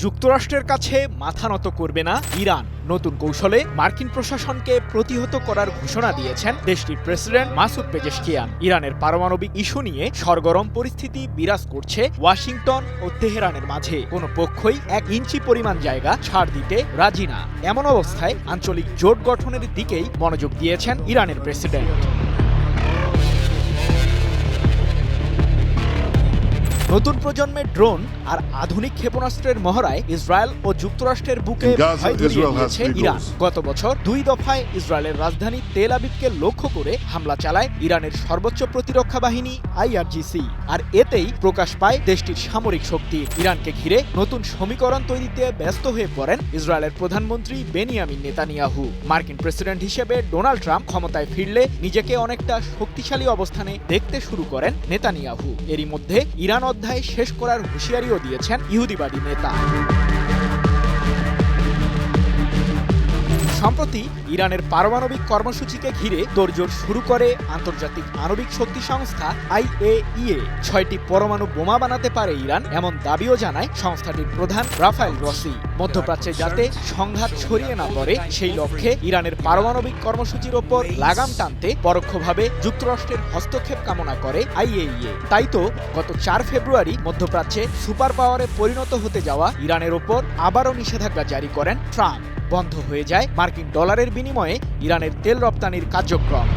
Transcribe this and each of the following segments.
যুক্তরাষ্ট্রের কাছে মাথা নত করবে না ইরান। নতুন কৌশলে মার্কিন প্রশাসনকে প্রতিহত করার ঘোষণা দিয়েছেন দেশটির প্রেসিডেন্ট মাসুদ পেজেশকিয়ান। ইরানের পারমাণবিক ইস্যু নিয়ে সরগরম পরিস্থিতি বিরাজ করছে ওয়াশিংটন ও তেহরানের মাঝে। কোনো পক্ষই 1 ইঞ্চি পরিমাণ জায়গা ছাড় দিতে রাজি না। এমন অবস্থায় আঞ্চলিক জোট গঠনের দিকেই মনোযোগ দিয়েছেন ইরানের প্রেসিডেন্ট। নতুন প্রজন্মের ড্রোন আর আধুনিক ক্ষেপণাস্ত্রের মহড়ায় ইসরায়েল ও যুক্তরাষ্ট্রের বুকে ভয় ধরিয়ে দিয়েছে ইরান। গত বছর 2 দফায় ইসরায়েলের রাজধানী তেল আবিবকে লক্ষ্য করে হামলা চালায় ইরানের সর্বোচ্চ প্রতিরক্ষা বাহিনী IRGC। আর এতেই প্রকাশ পায় দেশটির সামরিক শক্তি। ইরানকে ঘিরে নতুন সমীকরণ তৈরিতে ব্যস্ত হয়ে পড়েন ইসরায়েলের প্রধানমন্ত্রী বেনিয়ামিন নেতানিয়াহু। মার্কিন প্রেসিডেন্ট হিসেবে ডোনাল্ড ট্রাম্প ক্ষমতায় ফিরলে নিজেকে অনেকটা শক্তিশালী অবস্থানে দেখতে শুরু করেন নেতানিয়াহু। এরই মধ্যে ইরান অধ্যায় শেষ করার হুঁশিয়ারিও দিয়েছেন ইহুদিবাদী নেতা। সম্প্রতি ইরানের পারমাণবিক কর্মসূচিকে ঘিরে তোড়জোড় শুরু করে আন্তর্জাতিক আণবিক শক্তি সংস্থা IAEA। 6টি পরমাণু বোমা বানাতে পারে ইরান, এমন দাবিও জানায় সংস্থাটির প্রধান রাফায়েল গ্রসি। মধ্যপ্রাচ্যে যাতে সংঘাত ছড়িয়ে না পড়ে সেই লক্ষ্যে ইরানের পারমাণবিক কর্মসূচির ওপর লাগাম টানতে পরোক্ষভাবে যুক্তরাষ্ট্রের হস্তক্ষেপ কামনা করে IAEA। তাই তো গত 4 ফেব্রুয়ারি মধ্যপ্রাচ্যে সুপার পাওয়ারে পরিণত হতে যাওয়া ইরানের ওপর আবারও নিষেধাজ্ঞা জারি করেন ট্রাম্প। বন্ধ হয়ে যায় মার্কিন ডলারের বিনিময়ে ইরানের তেল রপ্তানির কার্যক্রম।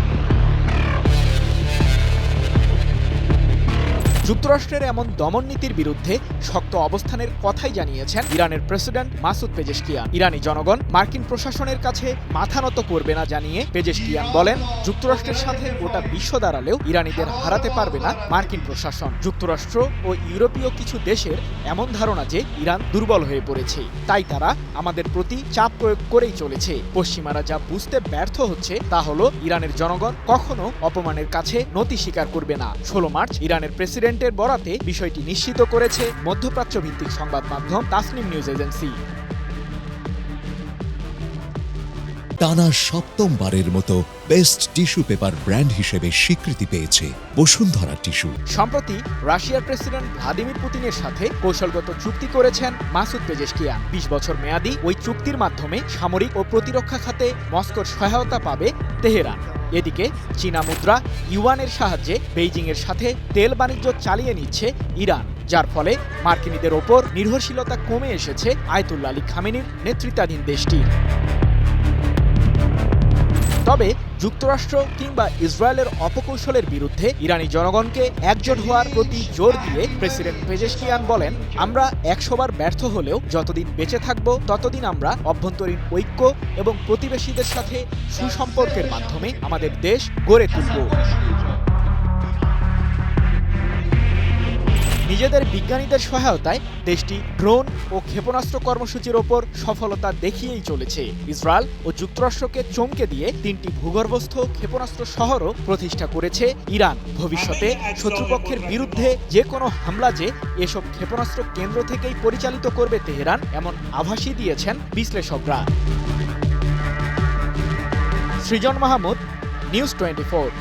যুক্তরাষ্ট্রের এমন দমন নীতির বিরুদ্ধে শক্ত অবস্থানের কথাই জানিয়েছেন ইরানের প্রেসিডেন্ট মাসুদ পেজেশকিয়ান। ইরানি জনগণ মার্কিন প্রশাসনের কাছে মাথা নত করবে না জানিয়ে পেজেশকিয়ান বলেন, যুক্তরাষ্ট্রের সাথে গোটা বিশ্ব দাঁড়ালেও ইরানিদের হারাতে পারবে না মার্কিন প্রশাসন। যুক্তরাষ্ট্র ও ইউরোপীয় কিছু দেশের এমন ধারণা যে ইরান দুর্বল হয়ে পড়েছে, তাই তারা আমাদের প্রতি চাপ প্রয়োগ করেই চলেছে। পশ্চিমারা যা বুঝতে ব্যর্থ হচ্ছে তা হলো ইরানের জনগণ কখনো অপমানের কাছে নতি স্বীকার করবে না। 16 মার্চ ইরানের প্রেসিডেন্টের বরাতে বিষয়টি নিশ্চিত করেছে মধ্যপ্রাচ্য ভিত্তিক সংবাদ মাধ্যম তাসনিম নিউজ এজেন্সি। টানা 7মবারের মতো বেস্ট টিস্যু পেপার ব্র্যান্ড হিসেবে স্বীকৃতি পেয়েছে বসুন্ধরা টিস্যু। সম্প্রতি রাশিয়ার প্রেসিডেন্ট ভ্লাদিমির পুতিনের সাথে কৌশলগত চুক্তি করেছেন মাসুদ পেজেশকিয়ান। 20 বছর মেয়াদী ওই চুক্তির মাধ্যমে সামরিক ও প্রতিরক্ষা খাতে মস্কোর সহায়তা পাবে তেহরান। এদিকে চীনা মুদ্রা ইউয়ানের সাহায্যে বেইজিংয়ের সাথে তেল বাণিজ্য চালিয়ে নিচ্ছে ইরান, যার ফলে মার্কিনীদের ওপর নির্ভরশীলতা কমে এসেছে আয়াতুল্লাহ আলী খামেনির নেতৃত্বাধীন দেশটির। তবে যুক্তরাষ্ট্র কিংবা ইসরায়েলের অপকৌশলের বিরুদ্ধে ইরানি জনগণকে একজোট হওয়ার প্রতি জোর দিয়ে প্রেসিডেন্ট পেজেশকিয়ান বলেন, আমরা 100 বার ব্যর্থ হলেও যতদিন বেঁচে থাকব ততদিন আমরা অভ্যন্তরীণ ঐক্য এবং প্রতিবেশীদের সাথে সুসম্পর্কের মাধ্যমে আমাদের দেশ গড়ে তুলব। নিজেদের বিজ্ঞানীদের সহায়তায় দেশটি ড্রোন ও ক্ষেপণাস্ত্র কর্মসূচির ওপর সফলতা দেখিয়েই চলেছে। ইসরায়েল ও যুক্তরাষ্ট্রকে চমকে দিয়ে 3টি ভূগর্ভস্থ ক্ষেপণাস্ত্র শহরও প্রতিষ্ঠা করেছে ইরান। ভবিষ্যতে শত্রুপক্ষের বিরুদ্ধে যে কোনো হামলা যে এসব ক্ষেপণাস্ত্র কেন্দ্র থেকেই পরিচালিত করবে তেহরান, এমন আভাসই দিয়েছেন বিশ্লেষকরা। সৃজন মাহমুদ, নিউজ 24।